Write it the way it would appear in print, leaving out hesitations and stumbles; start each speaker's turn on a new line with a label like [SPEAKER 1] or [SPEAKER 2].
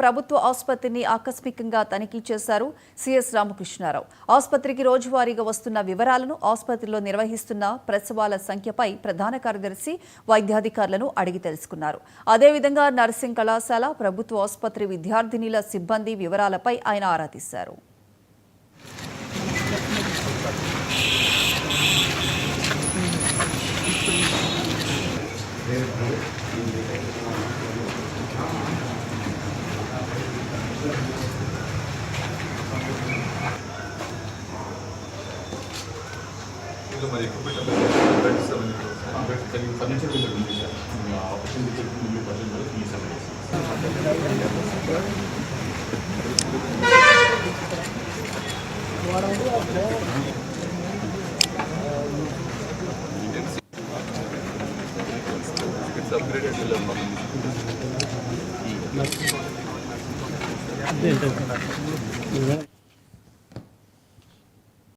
[SPEAKER 1] ప్రభుత్వ ఆసుపత్రిని ఆకస్మికంగా తనిఖీ చేశారు సిఎస్ రామకృష్ణారావు. ఆసుపత్రికి రోజువారీగా వస్తున్న వివరాలను, ఆసుపత్రిలో నిర్వహిస్తున్న ప్రసవాల సంఖ్యపై ప్రధాన కార్యదర్శి వైద్యాధికారులను అడిగి తెలుసుకున్నారు. అదేవిధంగా నర్సింగ్ కళాశాల, ప్రభుత్వ ఆసుపత్రి విద్యార్థినిల సిబ్బంది వివరాలపై ఆయన ఆరా తీశారు.
[SPEAKER 2] మరి ఫర్నిచర్ బిల్ ఉంది సార్ ఆపర్చునిటీ అప్గ్రేడెడ్